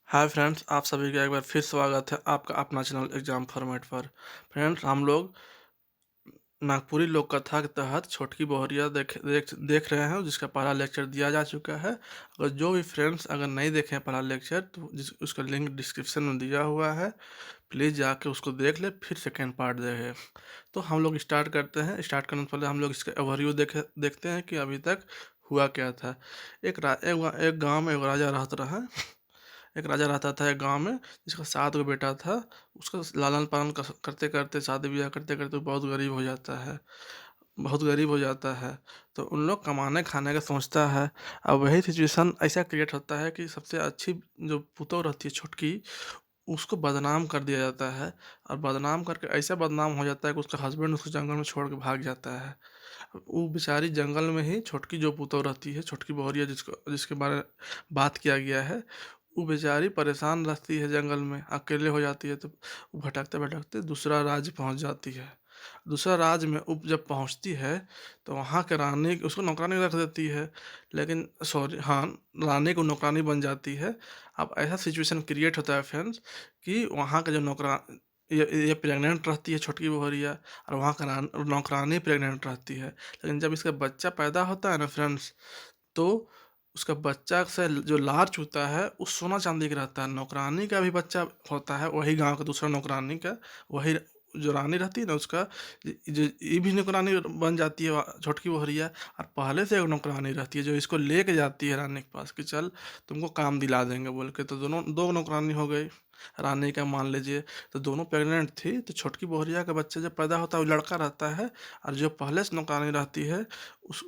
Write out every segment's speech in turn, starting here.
Hi friends, आप सभी का एक बार फिर स्वागत है आपका अपना चैनल एग्जाम फॉर्मेट पर। फ्रेंड्स, हम लोग नागपुरी लोक कथा के तहत छोटकी बहुरिया देख रहे हैं, जिसका पहला लेक्चर दिया जा चुका है। अगर जो भी फ्रेंड्स अगर नहीं देखे हैं पहला लेक्चर, तो उसका लिंक डिस्क्रिप्शन में दिया हुआ है, प्लीज़ जाके उसको देख ले, फिर सेकेंड पार्ट देखे। तो हम लोग स्टार्ट करते हैं। स्टार्ट करने से पहले हम लोग इसका ओवरव्यू देखते हैं कि अभी तक हुआ क्या था। एक गाँव में एक राजा रहता रहा। एक राजा रहता था एक गांव में, जिसका 7 गो बेटा था। उसका लालन पालन करते करते, शादी ब्याह करते करते बहुत गरीब हो जाता है। बहुत गरीब हो जाता है। तो उन लोग कमाने खाने का सोचता है। अब वही सिचुएशन ऐसा क्रिएट होता है कि सबसे अच्छी जो पुतौह रहती है छोटकी, उसको बदनाम कर दिया जाता है। और बदनाम करके ऐसा बदनाम हो जाता है कि उसका हस्बैंड उसको जंगल में छोड़ के भाग जाता है। वो बेचारी जंगल में ही छोटकी जो पुतौह रहती है, छोटकी बहुरिया जिसको जिसके बारे में बात किया गया है, वो बेचारी परेशान रहती है, जंगल में अकेले हो जाती है। तो वो भटकते भटकते दूसरा राज्य पहुंच जाती है। दूसरा राज्य में वो जब पहुंचती है, तो वहाँ के रानी उसको नौकरानी रख देती है। लेकिन सॉरी, हाँ, रानी को नौकरानी बन जाती है। अब ऐसा सिचुएशन क्रिएट होता है फ्रेंड्स, कि वहाँ का जो ये प्रेग्नेंट रहती है छोटकी बहुरिया, और वहाँ का नौकरानी प्रेग्नेंट रहती है। लेकिन जब इसका बच्चा पैदा होता है ना फ्रेंड्स, तो उसका बच्चा से जो लार चूता है वो सोना चांदी का रहता है। नौकरानी का भी बच्चा होता है, वही गांव का दूसरा नौकरानी का, वही जो रानी रहती है ना उसका, जो ये भी नौकरानी बन जाती है छोटकी बहुरिया। और पहले से एक नौकरानी रहती है जो इसको लेके जाती है रानी के पास, कि चल तुमको काम दिला देंगे बोल के। तो दोनों दो नौकरानी हो गई। रानी का मान लीजिए, तो दोनों प्रेग्नेंट थी। तो छोटकी बहुरिया का बच्चा जब पैदा होता है वो लड़का रहता है। और जो पहले से नौकरानी रहती है,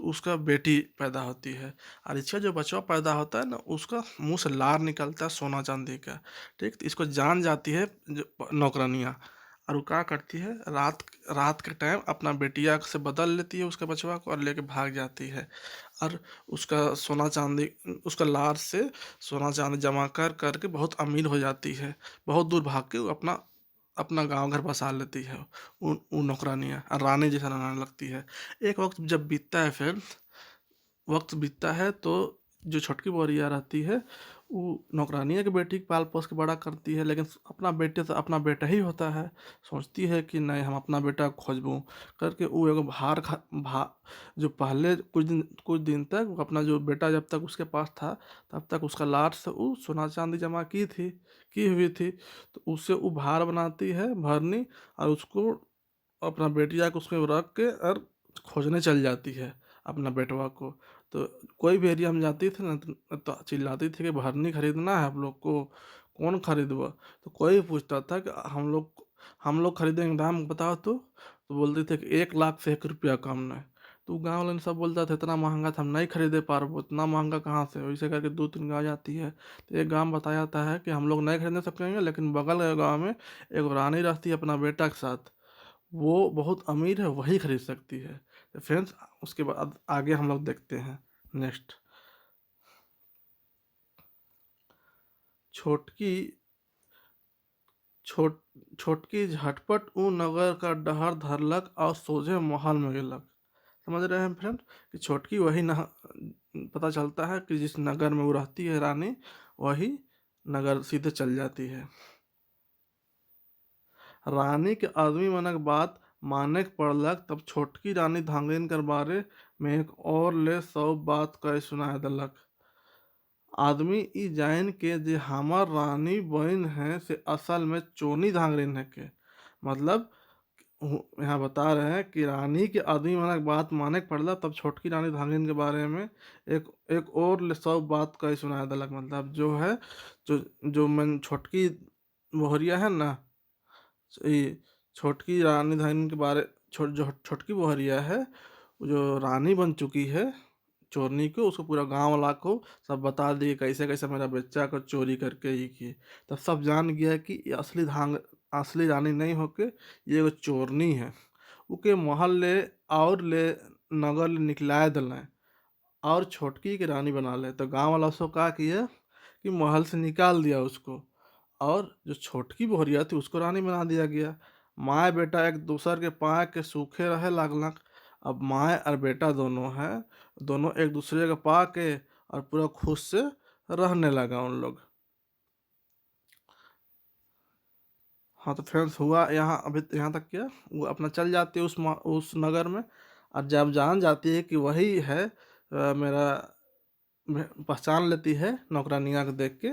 उसका बेटी पैदा होती है। और इसका जो बचवा पैदा होता है ना, उसका मुंह से लार निकलता है सोना चांदी का। ठीक, तो इसको जान जाती है जो नौकरानियाँ। और वो क्या करती है, रात रात के टाइम अपना बेटिया से बदल लेती है उसके बचवा को, और लेके भाग जाती है। और उसका सोना चांदी, उसका लार से सोना चांदी जमा कर करके बहुत अमीर हो जाती है। बहुत दूर भाग के वो अपना अपना गांव घर बसा लेती है। उन नौकरानियाँ और रानी जैसा रहने लगती है। एक वक्त जब बीतता है, फिर वक्त बीतता है, तो जो छोटकी बोरिया रहती है, वो नौकरानिया की बेटी को पाल पोस के बड़ा करती है। लेकिन अपना बेटे से अपना बेटा ही होता है। सोचती है कि नहीं, हम अपना बेटा खोजबूँ करके वो एगो जो पहले कुछ दिन तक वो अपना जो बेटा जब तक उसके पास था, तब तक उसका लाट से वो सोना चांदी जमा की हुई थी। तो उससे वो भार बनाती है, भरनी। और उसको अपना बेटिया को उसमें रख के और खोजने चल जाती है अपना बेटवा को। तो कोई भी एरिया में जाती थी ना, तो चिल्लाती थी कि भरनी खरीदना है आप लोग को, कौन खरीदवा। तो कोई पूछता था कि हम लोग खरीदेंगे, दाम बताओ। तो बोलते थे कि 1 लाख से 1 रुपया कम नहीं। तो गाँव वाले सब बोलता था इतना महंगा था, हम नहीं खरीदे पारबो, इतना महंगा कहाँ से। वैसे करके 2-3 गाँव जाती है, तो एक गाँव बताया जाता है कि हम लोग नहीं खरीद सकेंगे, लेकिन बगल के गाँव में एक रानी रहती है अपना बेटा के साथ, वो बहुत अमीर है, वही खरीद सकती है। तो फ्रेंड्स, उसके बाद आगे हम लोग देखते हैं नेक्स्ट। छोटकी छोट छोटकी झटपट ऊ नगर का डहर धरलक और सोझे महल में गेलक। समझ रहे हैं फ्रेंड, कि छोटकी वही पता चलता है कि जिस नगर में वो रहती है रानी, वही नगर सीधे चल जाती है। रानी के आदमी मनक बात माने के पड़लक। तब छोटकी रानी धांगन कर बारे में एक और ले सब बात कह सुना देलक। आदमी ई जान के जे हमर रानी बहन है, से असल में चोनी धांगरिन है के। मतलब यहाँ बता रहे हैं कि रानी के आदमी मनक बात माने के पड़ला, तब छोटकी रानी धांगरिन के बारे में एक एक और ले सब बात कह सुना देलक। मतलब जो है, जो जो मन छोटकी मोहरिया है ना, ये छोटकी रानी धानी के बारे, जो छोटकी बहुरिया है, वो जो रानी बन चुकी है चोरनी को, उसको पूरा गांव वाला को सब बता दिए कैसे कैसे मेरा बच्चा को चोरी करके ही की। तब सब जान गया कि ये असली रानी नहीं होके ये एगो चोरनी है। उके महल ले और ले नगर ले निकला दिले, और छोटकी की रानी बना ले। तो गांव वाला उसको क्या किया कि महल से निकाल दिया उसको, और जो छोटकी बहुरिया थी उसको रानी बना दिया गया। माए बेटा एक दूसर के पाए के सूखे रहे लागलक। अब माए और बेटा दोनों है, दोनों एक दूसरे के पा के और पूरा खुश से रहने लगा उन लोग। हाँ, तो फ्रेंड्स हुआ यहाँ अभी यहाँ तक क्या, वो अपना चल जाती है उस नगर में, और जब जान जाती है कि वही है, मेरा पहचान लेती है नौकरानियाँ को देख के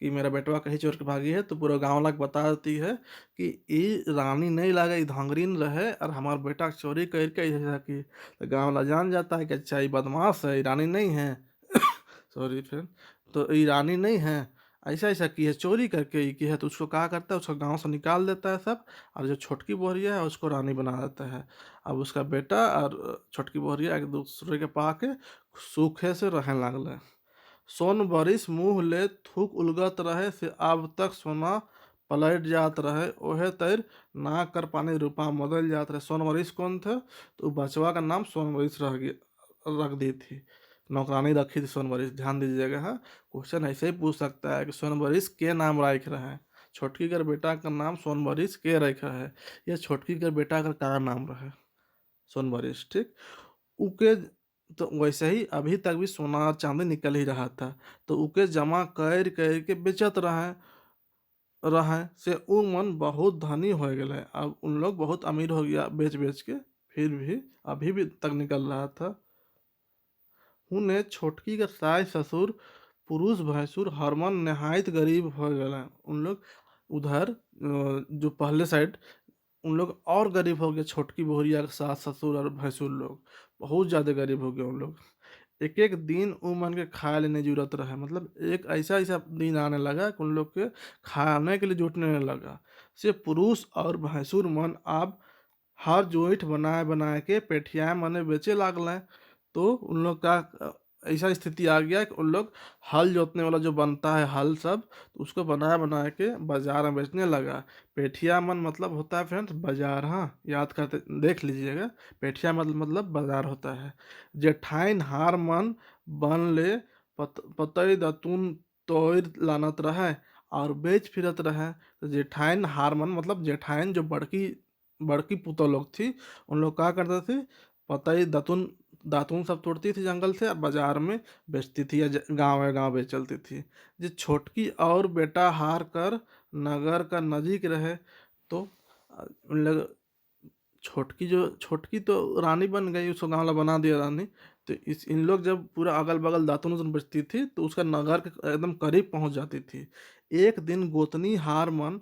कि मेरा बेटवा कहीं चोर के भागी है, तो पूरा गाँव वाला के बता देती है कि ई रानी नहीं लागे, ई धांगरीन रहे और हमार बेटा के चोरी करके ऐसा की। तो गाँव वाला जान जाता है कि अच्छा ये बदमाश है, ई रानी नहीं है। Sorry friend. तो ये रानी नहीं है, ऐसा ऐसा की है, चोरी करके ही की है। तो उसको क्या करता है, उसको गांव से निकाल देता है सब, और जो छोटकी बोहरिया है उसको रानी बना देता है। अब उसका बेटा और छोटकी बोहरिया एक दूसरे के पाके सूखे से रहने लगल। सोन बरिस मुँह ले थूक उलगत रहे से अब तक सोना पलट जात रहे, ओहे तैर ना कर पानी रूपा बदल जात रहे। सोनवरिश कौन थे, तो बचवा का नाम सोनवरिश रख दी थी, नौकरानी रखी थी सोनवरिश। ध्यान दीजिएगा, हाँ, क्वेश्चन ऐसे ही पूछ सकता है कि सोनवरिश के नाम रख रहे हैं, छोटकी कर बेटा का नाम सोनवरिश के रख रहा है, या छोटकी कर बेटा का क्या नाम रहे, सोनवरिश, ठीक। उके तो वैसे ही अभी तक भी सोना और चांदी निकल ही रहा था, तो उके जमा कर कर के बेचत रहे से उ मन बहुत धनी हो गए। अब उन लोग बहुत अमीर हो गया बेच बेच के, फिर भी अभी भी तक निकल रहा था। उन्हें छोटकी का सास ससुर पुरुष भैंसुर हरमन नहायत गरीब हो गए। उन लोग उधर जो पहले साइड उन लोग और गरीब हो गए, छोटकी बोहरिया के सास ससुर और भैंसुर लोग बहुत ज़्यादा गरीब हो गए उन लोग। एक एक दिन उमन के खाए लेने जरूरत रहे, मतलब एक ऐसा ऐसा दिन आने लगा कि उन लोग के खाने के लिए जुटने लगा। से पुरुष और भैंसुर मन अब हर जोइठ बनाए बनाए के पेठिया मने बेचे लागल। तो उन लोग का ऐसा स्थिति आ गया कि उन लोग हल जोतने वाला जो बनता है हल सब, तो उसको बना बना के बाजार में बेचने लगा। पेठिया मन मतलब होता है फ्रेंड्स बाजार, हाँ, याद करते देख लीजिएगा। पेठिया मतलब बाजार होता है। जेठाइन हार मन बन ले पतई दतुन तोड़ लानत रहे और बेच फिरत रहे। तो जेठाइन हार मन मतलब जेठाइन जो बड़की बड़की पुतौह लोग थी, उन लोग क्या करते थे, पतई दातुन दातुन सब तोड़ती थी जंगल से और बाजार में बेचती थी, या गाँव गाँव बेच चलती थी। जो छोटकी और बेटा हार कर नगर का नजीक रहे, तो उन लोग छोटकी तो रानी बन गई, उसको गाँव वाला बना दिया रानी। तो इस इन लोग जब पूरा अगल बगल दातुन उतुन बेचती थी, तो उसका नगर के एकदम करीब पहुंच जाती थी। एक दिन गोतनी हार मन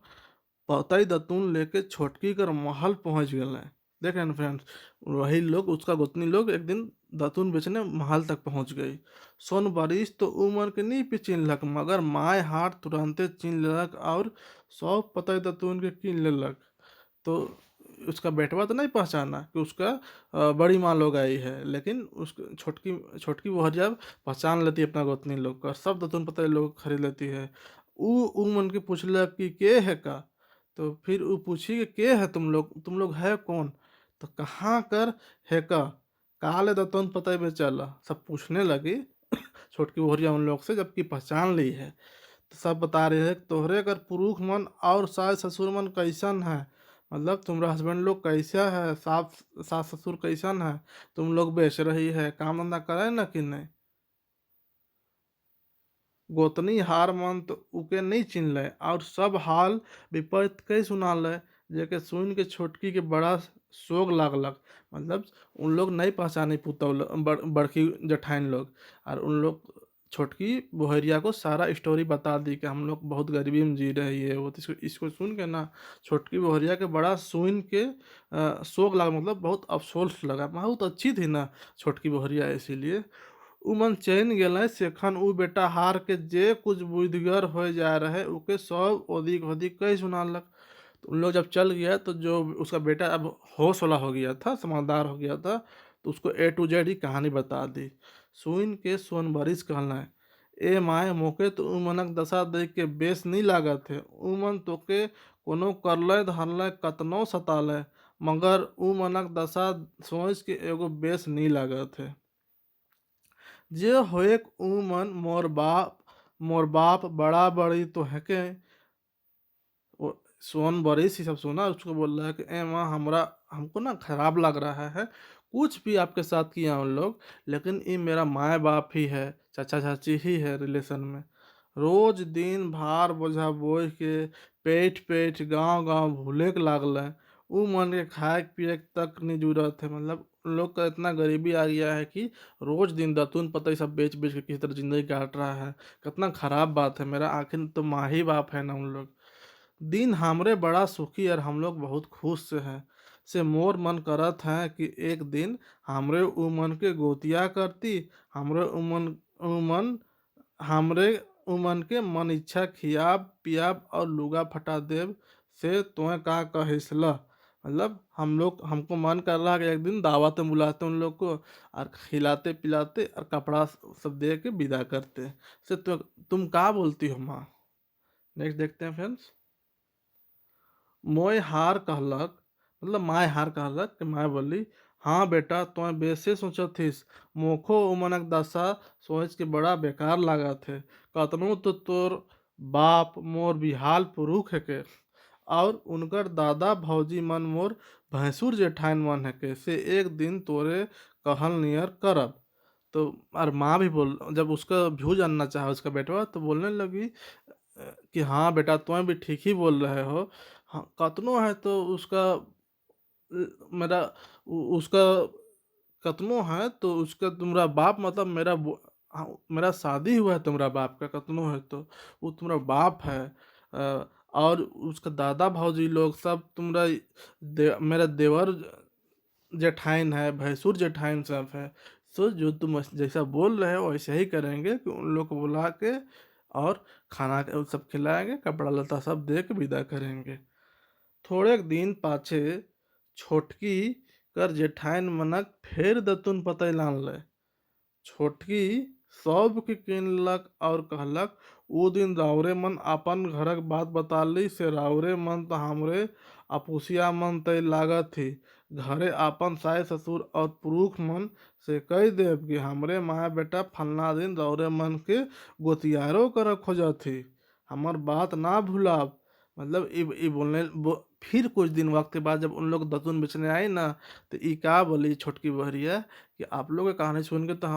पतई दतून लेके छोटकी कर महल पहुंच गए। देख रहे हैं फ्रेंड्स, वही लोग उसका गोतनी लोग एक दिन दतून बेचने महल तक पहुंच गई। सोन बारिश तो उमर के नहीं पे चिन्हलक, मगर माय हाथ तुरंते चिन्ह लेलक और सौ पतई दतून के कीन लेलक। तो उसका बेटवा तो नहीं पहचाना कि उसका बड़ी माँ लोग आई है, लेकिन उस छोटकी छोटकी बहरिया पहचान लेती है अपना गोतनी लोग का, सब दतून पतई लोग खरीद लेती है। ऊ मन के पूछलक कि के है का। तो फिर वो पूछी कि के है तुम लोग है कौन। तो कहाँ कर है का, काले दतौन पता बेचला, सब पूछने लगी। छोटकी बोहरिया उन लोग से, जबकि पहचान ली है। तो सब बता रहे हैं कि तोहरे कर पुरुष मन और सास ससुर मन कैसन है, मतलब तुम्हारा हस्बैंड लोग कैसा है, सास ससुर कैसन है, तुम लोग बेच रही है, काम धंधा करे ना कि नहीं। गोतनी हार मन तो उके नहीं चिन्हले और सब हाल विपरीत कई सुनाले, जेके सुन के छोटकी के बड़ा शोक लागलक। मतलब उन लोग नहीं पहचाने बड़की जठाइन लोग, और उन लोग छोटकी बोहरिया को सारा स्टोरी बता दी कि हम लोग बहुत गरीबी में जी रहे हैं वो। तो इसको सुन के ना छोटकी बोहरिया के बड़ा सुन के शोक लगा, मतलब बहुत अफसोस लगा। बहुत अच्छी थी ना छोटकी बोहरिया, इसीलिए उमन चैन गेलै सेखन उ बेटा हार के जे कुछ बुद्धिगर हो जा रहे उके सब ओदिक ओदिक कई सुनालक। तो उन लोग जब चल गया, तो जो उसका बेटा अब होश वाला हो गया था, समझदार हो गया था, तो उसको A to Z ही कहानी बता दी। सुन के सोनभरिश कहना है, ए माए मोके तो उमनक दशा देख के बेस नहीं लागत है। उमन तोके कोनो करलय धरलय कतनो सतालय, मगर उमनक दशा सोच के एगो बेस नहीं लागत है। जे होएक उमन मोर बाप बड़ा बड़ी तो है के। वो सोन बरिस ही सब सुना, उसको बोल रहा है कि ए माँ हमरा हमको ना खराब लग रहा है, कुछ भी आपके साथ किया उन लोग, लेकिन ये मेरा माँ बाप ही है, चाचा चाची ही है रिलेशन में। रोज दिन भार बोझा बोझ के पेट पेट गांव गांव भूले के लागल। उ मन के खाए पिए के तक नहीं जरूरत है। मतलब उन लोग का इतना गरीबी आ गया है कि रोज दिन दतून पतई सब बेच बेच के किसी तरह जिंदगी काट रहा है। कितना खराब बात है। मेरा आखिर तो माँ ही बाप है ना उन लोग। दिन हमरे बड़ा सुखी और हम लोग बहुत खुश से हैं। से मोर मन करत है कि एक दिन हमरे उमन के गोतिया करती। हमरे उमन हमरे उमन के मन इच्छा खियाब पियाब और लुगा फटा देव। से तुम्हें का कहिसला। मतलब हम लोग हमको मन कर रहा है कि एक दिन दावत में बुलाते उन लोग को और खिलाते पिलाते और कपड़ा सब दे के विदा करते। से तुम का बोलती हो माँ। नेक्स्ट देखते हैं फ्रेंड्स। मोय हार कहलक। मतलब माय हार कहलक कि माय बोली, हाँ बेटा तुम्हें बेसे सोचत थिस। मोखो उमनक दशा सोच के बड़ा बेकार लागत है। कतनो तो तोर बाप मोर बिहाल पुरुष है के और उनकर दादा भौजी मन मोर भैंसुर जेठान मन है के। से एक दिन तोरे कहल नियर करब। तो और माँ भी बोल जब उसका व्यू जानना चाहा उसका बेटवा तो बोलने लगी कि हाँ बेटा तुम्हें भी ठीक ही बोल रहे हो। हाँ कतनो है तो उसका मेरा उसका कतनो है तो उसका तुम्हारा बाप मतलब हाँ, मेरा शादी हुआ है तुम्हारा बाप का कतनो है तो वो तुम्हारा बाप है। और उसका दादा भौजी लोग सब तुम्हारा मेरा देवर जेठाइन है भैंसुर जेठाइन सब है। सो जो तुम जैसा बोल रहे हो वैसे ही करेंगे कि उन लोग को बुला के और खाना सब खिलाएंगे कपड़ा लता सब दे के विदा करेंगे। थोड़े दिन पाछे छोटकी कर जेठाइन मनक फेर दतुन पतई लान ले। छोटकी सब के किनलक और कहलक, ऊ दिन राउरे मन अपन घरक बात बताली। से राउरे मन तो हमरे अपुसिया मन तय लागत थी। घरे आपन सास ससुर और पुरुष मन से कह देव कि हमरे माँ बेटा फलना दिन राउरे मन के गोतियारो कर खोजत थी। हमर बात ना भूलाब। मतलब फिर कुछ दिन वक्त के बाद जब उन लोग दतुन बेचने आए ना तो ई का बोली छोटकी बहरिया कि आप लोग की कहानी सुन के तो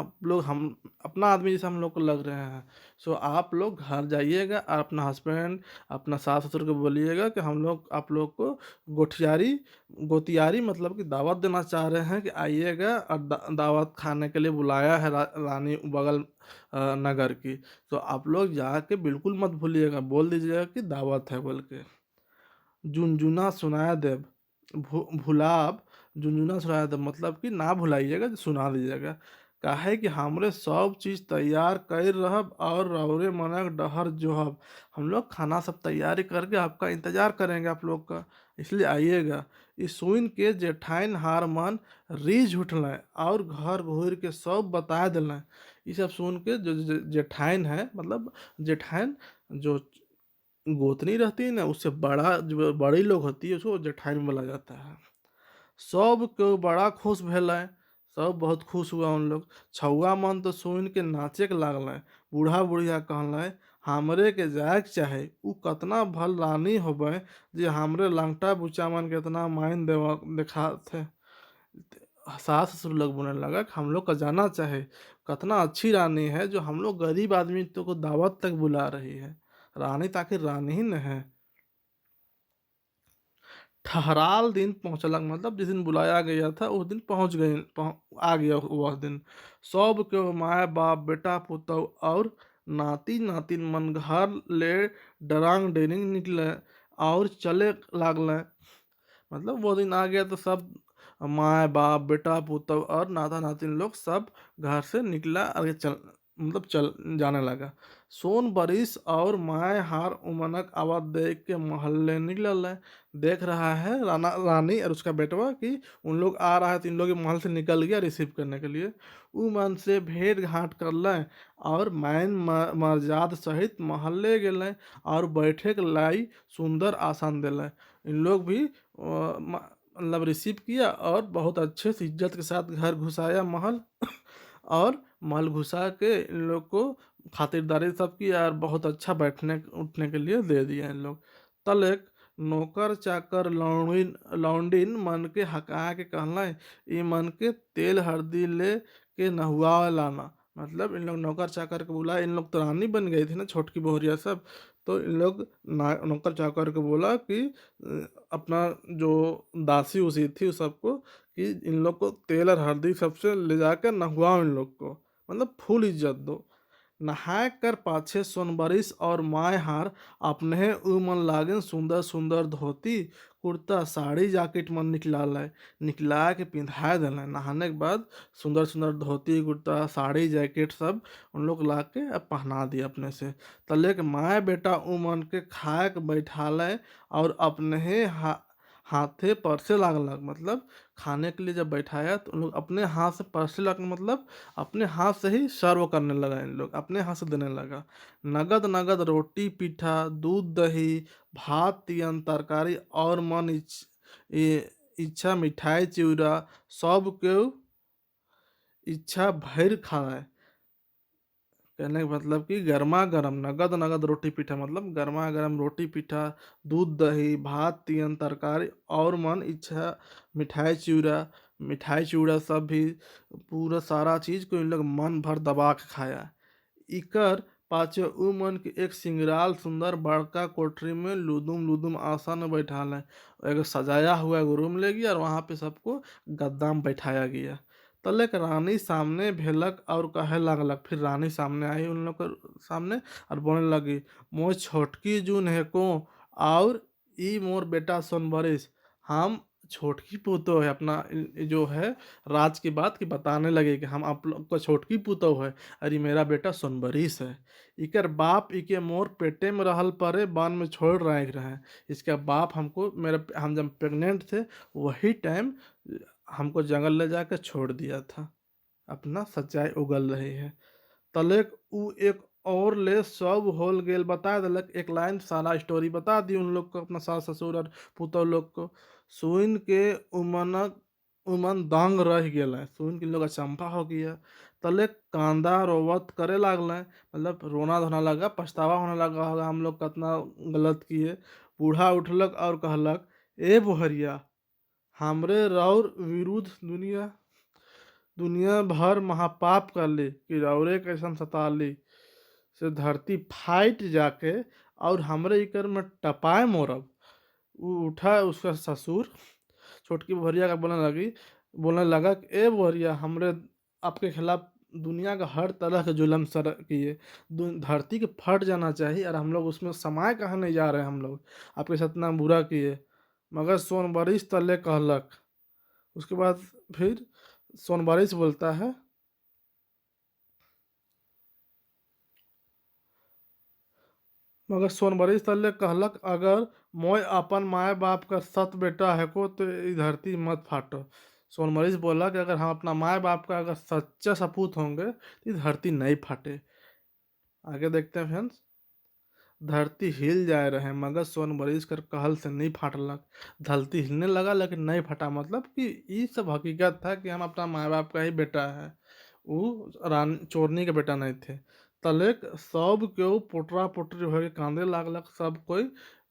हम अपना आदमी जैसे हम लोग को लग रहे हैं। सो आप लोग घर जाइएगा और अपना हस्बैंड अपना सास ससुर को बोलिएगा कि हम लोग आप लोग को गोठियारी गोतियारी मतलब कि दावत देना चाह रहे हैं कि आइएगा और दावत खाने के लिए बुलाया है रानी बगल नगर की। तो आप लोग जाके बिल्कुल मत भूलिएगा बोल दीजिएगा कि दावत है बोल के। झुनझुना सुनाया देव भुलाब। झुनझुना सुनाया देव मतलब कि ना भुलाइएगा सुना दीजिएगा। काहे कि हमरे सब चीज़ तैयार कर रहब और रौरे मनक डहर जोहब। हम लोग खाना सब तैयारी करके आपका इंतजार करेंगे आप लोग का। इसलिए आइएगा। इस सुन के जेठाइन हार मन रीझ उठलें और घर घूर के सब बता दिलें। ये सब सुन के जो जेठाइन है मतलब जेठाइन जो गोतनी रहती है ना उससे बड़ा जो बड़ी लोग होती है उसको जेठानी बोला जाता है। सब को बड़ा खुश भेलै। सब बहुत खुश हुआ उन लोग। छौआ मन तो सुन के नाचे के लागल। बूढ़ा बुढ़िया कहल हमरे के जाए के चाहे उ कतना भल रानी होबे जे हमरे लंगटा बुचा मन के इतना मायन देवा देखा थे। सास ससुर लोग बोलने लगा कि हम लोग का जाना चाहे कितना अच्छी रानी है जो हम लोग गरीब आदमी तो को दावत तक बुला रही है। रानी ताकि रानी ही न है। ठहराल दिन पहुंचलक मतलब जिस दिन बुलाया गया था उस दिन आ गया वह दिन। सब के माए बाप बेटा पुतौ और नाती नातिन मन घर ले डरांग डेरिंग निकले और चले लागले। मतलब वो दिन आ गया तो सब माँ बाप बेटा पुतौ और नाता नातिन लोग सब घर से निकला आगे चल जाने लगा। सोन बरिस और माय हार उमनक आवाज देख के मोहल्ले निकल है। देख रहा है रानी और उसका बेटवा कि उन लोग आ रहा है तो इन लोग महल से निकल गया रिसीव करने के लिए। उ मन से भेंट घाट कर लें और मैन मर्जाद सहित महल्ले गए और बैठे के लाई सुंदर आसन दिले। इन लोग भी मतलब रिसीव किया और बहुत अच्छे से इज्जत के साथ घर घुसाया महल। और महल घुसा के इन लोग को खातिरदारी सब की और बहुत अच्छा बैठने उठने के लिए दे दिया इन लोग। तलेक नौकर चाकर लौंडिन मन के हका के कहला ई मन के तेल हल्दी ले के नहुआ लाना। मतलब इन लोग नौकर चाकर को बुलाया, इन लोग तो रानी बन गई थी ना छोटकी बहुरिया सब। तो इन लोग नौकर चाकर को बोला कि अपना जो दासी उसी थी उस सबको कि इन लोग को तेल और हल्दी सबसे ले जाकर नहवाओ इन लोग को, मतलब फुल इज्जत दो। नहाय कर पाछे सोनबरिस और माय हार अपने उ मन लागिन सुंदर सुंदर धोती कुर्ता साड़ी जैकेट मन निकला लाए, निकला के पिंधाए दिला। नहाने के बाद सुंदर सुंदर धोती कुर्ता साड़ी जैकेट सब उन लोग ला के अब पहना दिए अपने से। तले के माए बेटा उ मन के खाए के बैठा लाए और अपने ही हाथे परसे लागलक, मतलब खाने के लिए जब बैठाया तो उन लोग अपने हाथ से परसे लग, मतलब अपने हाथ से ही सर्व करने लगा, इन लोग अपने हाथ से देने लगा। नगद नगद रोटी पीठा दूध दही भात तियन तरकारी और इच्छा मिठाई चिवड़ा सब के इच्छा भर खाए। कहने का मतलब कि गर्मा गर्म नगद नगद रोटी पीठा, मतलब गर्मा गर्म रोटी पीठा दूध दही भात तियन तरकारी और मन इच्छा मिठाई चिवड़ा सब भी पूरा सारा चीज को इन लोग मन भर दबा के खाया। इकर पाछे उ मन के एक सिंगराल सुंदर बड़का कोठरी में लुदुम लुदुम आसन में बैठा है। एक सजाया हुआ एक रूम ले गया और वहां पे सबको गद्दा में बैठाया गया। तलक रानी सामने भेलक और कहे लगलक, फिर रानी सामने आई उन लोग के सामने और बोलने लगी, मोर छोटकी जून है को और ई मोर बेटा सोनबरिस, हम छोटकी पुतो है अपना जो है राज की बात की बताने लगे कि हम आप लोग का छोटकी पुतो है और ये मेरा बेटा सोनबरिस है। इकर बाप इके मोर पेटे में रहल परे बान में छोड़ रहे। इसका बाप हमको मेरे हम जब प्रेग्नेंट थे वही टाइम हमको जंगल ले जाकर छोड़ दिया था। अपना सच्चाई उगल रही है। तलेक उ एक और ले सब होल गेल बता दिलक, एक लाइन सारा स्टोरी बता दी उन लोग को, अपना सास ससुर और पुतौ लोग को। सुन के उमनक उमन दंग रह गेल है, सुन के लोग अचंभा हो गया। तले कांदा रोवत करे लागल, मतलब रोना धोना लगा, पछतावा होने लगा होगा हम लोग कितना गलत किए। बूढ़ा उठलक और कहलक, ए बोहरिया, हमरे रौर विरुद्ध दुनिया दुनिया भर महापाप कर ली कि रौरे कैसन सताली से धरती फाइट जाके और हमरे इकर में टपाए मोरब। वो उठा उसका ससुर छोटकी बोहरिया का बोलने लगा कि ए बोहरिया, हमरे आपके खिलाफ दुनिया का हर तरह के जुल्म सर किए, धरती के फट जाना चाहिए और हम लोग उसमें समाये कहाँ नहीं जा रहे हैं, हम लोग आपके साथ इतना बुरा किए। मगर सोनबरिस तले कहलक। उसके बाद फिर सोनबरिस बोलता है, मगर सोनबरिस तले कहलक, अगर मोय अपन माए बाप का सत बेटा है को तो ये धरती मत फाटो। सोनबरिस बोला कि अगर हम अपना माए बाप का अगर सच्चा सपूत होंगे तो ये धरती नहीं फाटे। आगे देखते हैं फ्रेंड्स। धरती हिल जाए रहे मगर सोनबरिस कर कहल से नहीं फाटलक। धरती हिलने लगा लेकिन नहीं फटा, मतलब कि ये सब हकीकत था कि हम अपना माँ बाप का ही बेटा है, वो रानी चोरनी के बेटा नहीं थे। तलेक सब केहू पोटरा पोटरी होके कांदे लागलक सब कोई।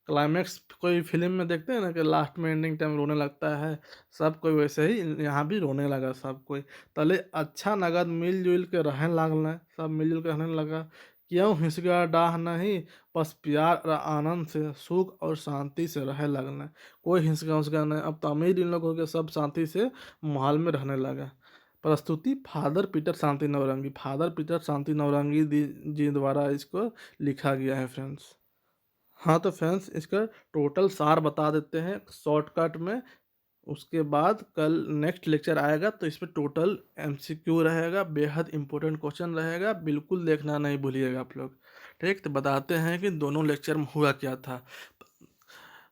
क्लाइमेक्स कोई फिल्म में देखते हैं ना कि लास्ट में एंडिंग टाइम रोने लगता है, सब कोई वैसे ही यहाँ भी रोने लगा सब कोई। तले अच्छा नगद मिलजुल के रहने लागल, सब मिलजुल के रहने लगा। क्यों हिसका डाह नहीं, बस प्यार और आनंद से सुख और शांति से रहे लगना। कोई हिंसका उसका नहीं, अब तो अमीर इन लोगों के सब शांति से महल में रहने लगा। प्रस्तुति फादर पीटर शांति नवरंगी, फादर पीटर शांति नवरंगी जी द्वारा इसको लिखा गया है फ्रेंड्स। हाँ तो फ्रेंड्स इसका टोटल सार बता देते हैं शॉर्टकट में। उसके बाद कल नेक्स्ट लेक्चर आएगा तो इसमें टोटल एमसीक्यू रहेगा, बेहद इंपॉर्टेंट क्वेश्चन रहेगा, बिल्कुल देखना नहीं भूलिएगा आप लोग। ठीक, तो बताते हैं कि दोनों लेक्चर में हुआ क्या था।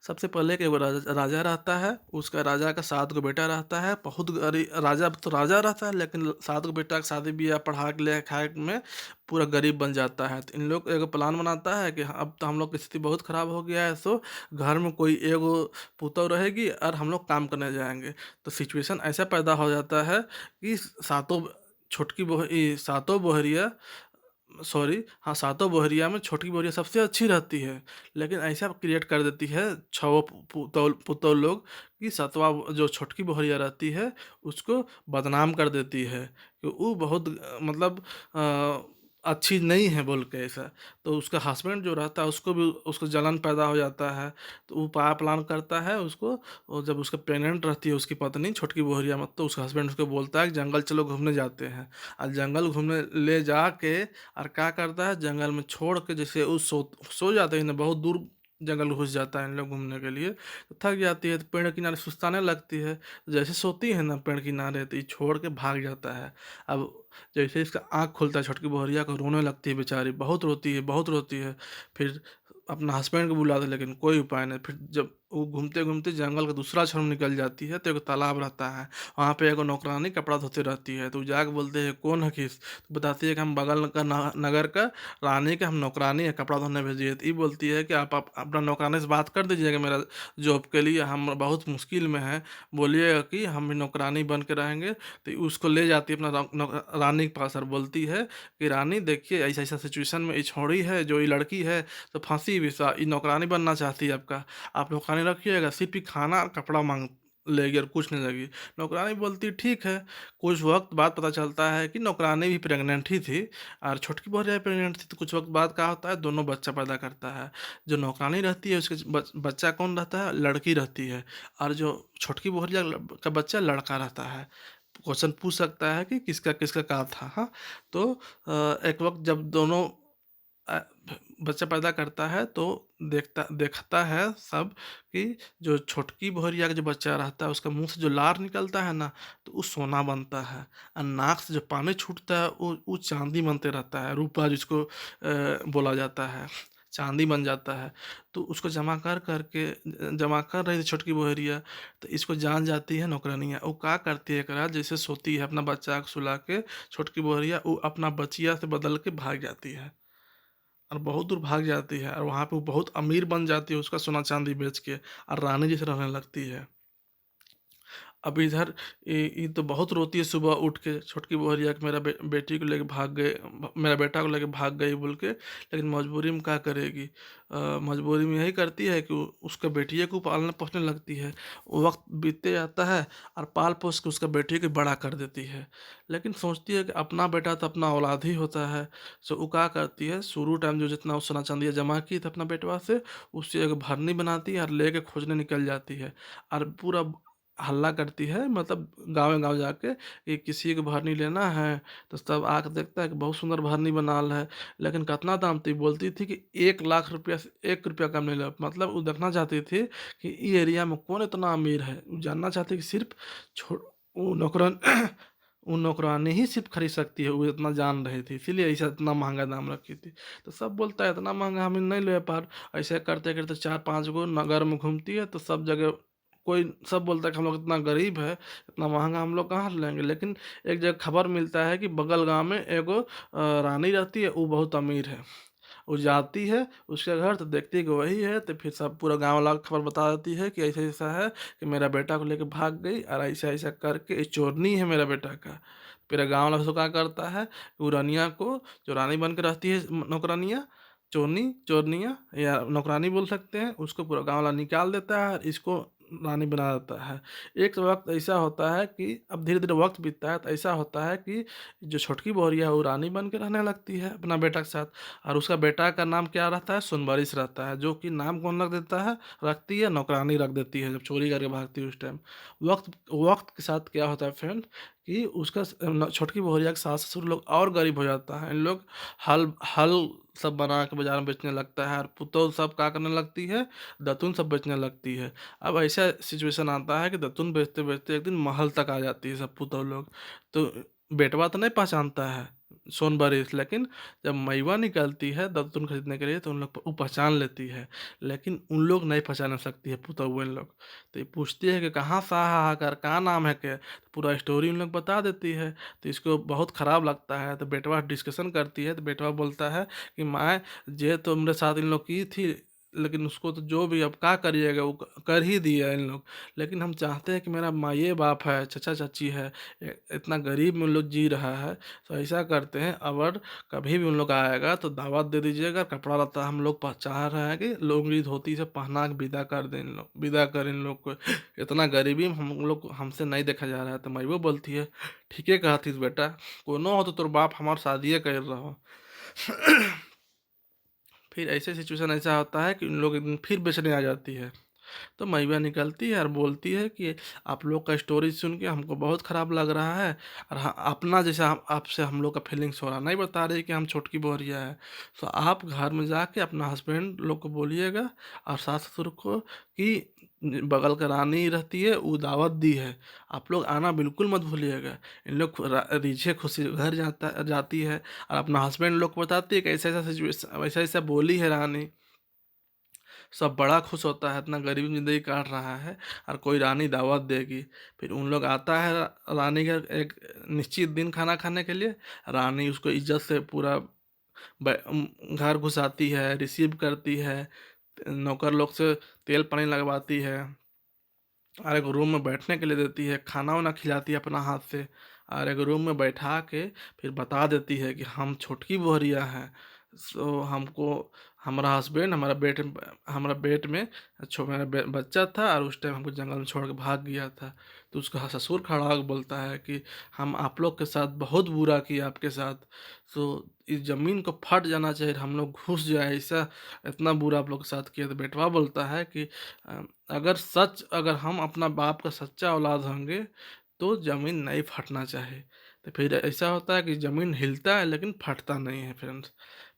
सबसे पहले कि वो राजा रहता है, उसका राजा का 7 गो बेटा रहता है, बहुत गरीब राजा तो राजा रहता है लेकिन 7 गो बेटा का शादी ब्याह पढ़ा के ले खाए में पूरा गरीब बन जाता है। तो इन लोग एक प्लान बनाता है कि अब तो हम लोग की स्थिति बहुत खराब हो गया है, सो घर में कोई एगो पुतौ रहेगी और हम लोग काम करने जाएंगे। तो सिचुएशन ऐसा पैदा हो जाता है कि सातों छोटकी सातों बोहरिया सॉरी, हाँ, सातों बोहरिया में छोटी बोहरिया सबसे अच्छी रहती है, लेकिन ऐसा क्रिएट कर देती है छवों पुतौल लोग कि सातवां जो छोटकी बोहरिया रहती है उसको बदनाम कर देती है कि वो बहुत मतलब अच्छी नहीं है बोल के ऐसा। तो उसका हस्बैंड जो रहता है उसको भी उसको जलन पैदा हो जाता है। तो वो प्लान करता है उसको, और जब उसका प्रेग्नेंट रहती है उसकी पत्नी छोटकी बोहरिया मत, तो उसका हस्बैंड उसको बोलता है कि जंगल चलो घूमने जाते हैं। और जंगल घूमने ले जाके और क्या करता है, जंगल में छोड़ के, जैसे वो सो जाते हैं ना, बहुत दूर जंगल घुस जाता है इन लोग घूमने के लिए, तो थक जाती है तो पेड़ किनारे सुस्ताने लगती है। तो जैसे सोती है ना पेड़ किनारे, तो ये छोड़ के भाग जाता है। अब जैसे इसका आँख खुलता है छोटकी बोहरिया को रोने लगती है बेचारी, बहुत रोती है बहुत रोती है। फिर अपना हस्बैंड को बुलाते, लेकिन कोई उपाय नहीं। फिर जब वो घूमते घूमते जंगल का दूसरा छोर निकल जाती है, तो एक तालाब रहता है, वहाँ पे एगो नौकरानी कपड़ा धोते रहती है। तो जाके बोलते हैं कौन है किस, तो बताती है कि हम बगल का नगर का रानी के हम नौकरानी है, कपड़ा धोने भेजिए। तो ये बोलती है कि आप अपना नौकरानी से बात कर दीजिएगा, मेरा जॉब के लिए हम बहुत मुश्किल में हैं, बोलिएगा कि हम भी नौकरानी बन के रहेंगे। तो उसको ले जाती है अपना रानी के पास और बोलती है कि रानी देखिए, ऐसा ऐसा सिचुएशन में ये छोड़ी है, जो ये लड़की है तो फंसी भी सा, ये नौकरानी बनना चाहती है आपका, आप नौकरानी रखिएगा, सिर्फ ही खाना और कपड़ा मांग लेगी और कुछ नहीं लगी। नौकरानी बोलती ठीक है। कुछ वक्त बाद पता चलता है कि नौकरानी भी प्रेग्नेंट ही थी और छोटकी बहुरिया भी प्रेग्नेंट थी। तो कुछ वक्त बाद क्या होता है, दोनों बच्चा पैदा करता है। जो नौकरानी रहती है उसके बच्चा कौन रहता है, लड़की रहती है। और जो छोटकी बहुरिया का बच्चा लड़का रहता है। क्वेश्चन पूछ सकता है कि किसका किसका कहा था, हाँ। तो एक वक्त जब दोनों अ, बच्चा पैदा करता है, तो देखता है सब कि जो छोटकी बोहरिया का जो बच्चा रहता है उसका मुंह से जो लार निकलता है ना, तो वो सोना बनता है। और नाक से जो पानी छूटता है वो चांदी बनते रहता है, रूपा जिसको बोला जाता है, चांदी बन जाता है। तो उसको जमा कर रही थी छोटकी बोहरिया। तो इसको जान जाती है नौकरानियाँ, वो क्या करती है, एक रात जैसे सोती है अपना बच्चा को सुला के, छोटकी बोहरिया वो अपना बचिया से बदल के भाग जाती है और बहुत दूर भाग जाती है। और वहाँ पे वो बहुत अमीर बन जाती है उसका सोना चांदी बेच के, और रानी जैसे रहने लगती है। अब इधर ये तो बहुत रोती है सुबह उठ के छोटकी बोहरिया कि मेरा बेटी को लेके भाग गए, मेरा बेटा को लेके भाग गई बोल के। लेकिन मजबूरी में क्या करेगी, मजबूरी में यही करती है कि उसका बेटिए को पालने पोसने लगती है। वो वक्त बीतते जाता है और पाल पोस के उसका बेटी को बड़ा कर देती है। लेकिन सोचती है कि अपना बेटा तो अपना औलाद ही होता है। सो वो क्या करती है, शुरू टाइम जो जितना वो सोना चांदी जमा की थी अपना बेटवा से, उससे एक भरनी बनाती है और लेके खोजने निकल जाती है। और पूरा हल्ला करती है, मतलब गाँव-गाँव जाके कि किसी को भरनी लेना है, तो सब आके देखता है कि बहुत सुंदर भरनी बनाल है। लेकिन कितना दाम थी, बोलती थी कि 1 लाख रुपया से 1 रुपया कम नहीं ले। मतलब वो देखना चाहती थी कि ये एरिया में कौन इतना अमीर है। वो जानना चाहती कि सिर्फ छो वो नौकरान वो नौकरानी ही सिर्फ खरीद सकती है, वो इतना जान रही थी, इसीलिए ऐसा इतना महँगा दाम रखी थी। तो सब बोलता है इतना महँगा हम नहीं ले पा रहे। ऐसे करते-करते 4-5 गो नगर में घूमती है, तो सब जगह कोई सब बोलता है कि हम लोग इतना गरीब है, इतना महँगा हम लोग कहाँ से लेंगे। लेकिन एक जगह खबर मिलता है कि बगल गाँव में एगो रानी रहती है, वो बहुत अमीर है। वो जाती है उसके घर, तो देखती है कि वही है। तो फिर सब पूरा गाँव वाला को खबर बता देती है कि ऐसा-ऐसा है कि मेरा बेटा को लेके भाग गई, और ऐसा-ऐसा करके ये चोरनी है मेरा बेटा का। फिर गाँव वाला उसको क्या करता है, वो रानिया को, जो रानी बन के रहती है नौकरानियाँ, चोरनियाँ या नौकरानी बोल सकते हैं, उसको पूरा गाँव वाला निकाल देता है और इसको रानी बना देता है। एक वक़्त ऐसा होता है कि अब धीरे-धीरे वक़्त बीतता है, तो ऐसा होता है कि जो छोटकी बहुरिया है वो रानी बन के रहने लगती है अपना बेटा के साथ। और उसका बेटा का नाम क्या रहता है, सुनबरिश रहता है, जो कि नाम कौन रख देता है, रखती है नौकरानी रख देती है, जब चोरी करके भागती है उस टाइम। वक़्त वक़्त के साथ क्या होता है फ्रेंड, कि उसका छोटकी बहुरिया के सास-ससुर लोग और गरीब हो जाता है। इन लोग हल हल सब बना के बाज़ार में बेचने लगता है, और पुतौह सब क्या करने लगती है, दातुन सब बेचने लगती है। अब ऐसा सिचुएशन आता है कि दातुन बेचते-बेचते एक दिन महल तक आ जाती है सब पुतौह लोग। तो बेटवा तो नहीं पहचानता है सोनबरिश, लेकिन जब मईवा निकलती है दातुन खरीदने के लिए, तो उन लोग वो पहचान लेती है। लेकिन उन लोग नहीं पहचान सकती है पुतौह इन लोग। तो ये पूछती है कि कहाँ से आया आकर, क्या नाम है के? तो पूरा स्टोरी उन लोग बता देती है। तो इसको बहुत खराब लगता है, तो बेटवा डिस्कशन करती है। तो बेटवा बोलता है कि माँ, जे तुमरे साथ इन लोग की थी लेकिन उसको तो जो भी अब क्या करिएगा वो कर ही दिया इन लोग। लेकिन हम चाहते हैं कि मेरा माँ बाप है, चाचा चाची है, इतना गरीब में उन लोग जी रहा है, तो ऐसा करते हैं अगर कभी भी उन लोग आएगा तो दावत दे दीजिएगा, कपड़ा लत्ता हम लोग चाह रहे हैं कि लुंगी धोती से पहना के विदा कर दें, इन लोग विदा कर इन लोग को। इतना गरीबी में हम लोग हमसे नहीं देखा जा रहा है। तो मैं वो बोलती है ठीक है कहती बेटा, कोनो हो तो तोर बाप हमार शादिये कर रहो। फिर ऐसे सिचुएशन ऐसा होता है कि उन लोग एक दिन फिर बेचने आ जाती है। तो मैया निकलती है और बोलती है कि आप लोग का स्टोरी सुन के हमको बहुत ख़राब लग रहा है, और अपना जैसा आपसे हम लोग का फीलिंग्स हो रहा नहीं बता रही कि हम छोटकी बोहरिया है। तो आप घर में जाके अपना हस्बैंड लोग को बोलिएगा और सास ससुर को कि बगल का रानी रहती है वो दावत दी है, आप लोग आना बिल्कुल मत भूलिएगा। इन लोग रीझे खुशी घर जाती है और अपना हस्बैंड लोग को बताती है कि ऐसा ऐसा सिचुएशन, ऐसा ऐसा बोली है रानी। सब बड़ा खुश होता है, इतना गरीब ज़िंदगी काट रहा है और कोई रानी दावत देगी। फिर उन लोग आता है रानी का एक निश्चित दिन खाना खाने के लिए। रानी उसको इज्जत से पूरा घर घुसाती है, रिसीव करती है, नौकर लोग से तेल पानी लगवाती है और एक रूम में बैठने के लिए देती है, खाना वाना खिलाती है अपना हाथ से, और एक रूम में बैठा के फिर बता देती है कि हम छोटकी बोहरिया हैं। सो हमको हमारा हस्बैंड हमारा पेट में मेरा बच्चा था और उस टाइम हमको जंगल में छोड़ के भाग गया था। तो उसका ससुर खड़ा होकर बोलता है कि हम आप लोग के साथ बहुत बुरा किया आपके साथ, सो इस ज़मीन को फट जाना चाहिए, हम लोग घुस जाए, ऐसा इतना बुरा आप लोग के साथ किया। तो बेटवा बोलता है कि अगर हम अपना बाप का सच्चा औलाद होंगे तो ज़मीन नहीं फटना चाहिए। तो फिर ऐसा होता है कि ज़मीन हिलता है लेकिन फटता नहीं है फ्रेंड्स।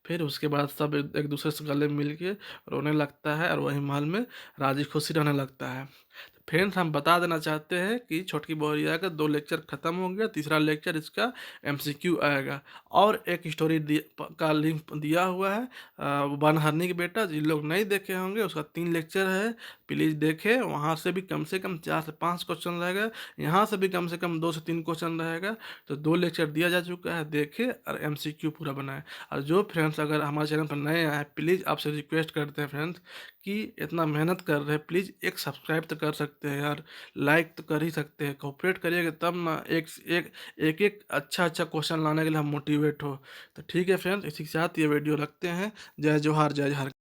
फिर उसके बाद सब एक एक दूसरे से गले मिल के रोने लगता है और वही महल में राजी खुशी रहने लगता है। तो फ्रेंड्स हम बता देना चाहते हैं कि छोटकी बोरिया का 2 लेक्चर ख़त्म हो गया, तीसरा लेक्चर इसका एमसीक्यू आएगा। और एक स्टोरी का लिंक दिया हुआ है, बनहरनी की बेटा, जिन लोग नहीं देखे होंगे उसका 3 लेक्चर है, प्लीज़ देखें। वहाँ से कम 4 से 5 क्वेश्चन रहेगा, यहाँ से कम 2 से 3 क्वेश्चन रहेगा। तो 2 लेक्चर दिया जा चुका है, देखें और एमसीक्यू पूरा बनाएं। और जो फ्रेंड्स अगर हमारे चैनल पर नए आए, प्लीज़ आपसे रिक्वेस्ट करते हैं फ्रेंड्स कि इतना मेहनत कर रहे हैं, प्लीज़ एक सब्सक्राइब तो कर सकते हैं यार, लाइक तो कर ही सकते हैं, कोऑपरेट करिएगा तब ना एक अच्छा अच्छा क्वेश्चन लाने के लिए हम मोटिवेट हो। तो ठीक है फ्रेंड्स, इसी के साथ ये वीडियो रखते हैं। जय जोहार, जय झारखंड।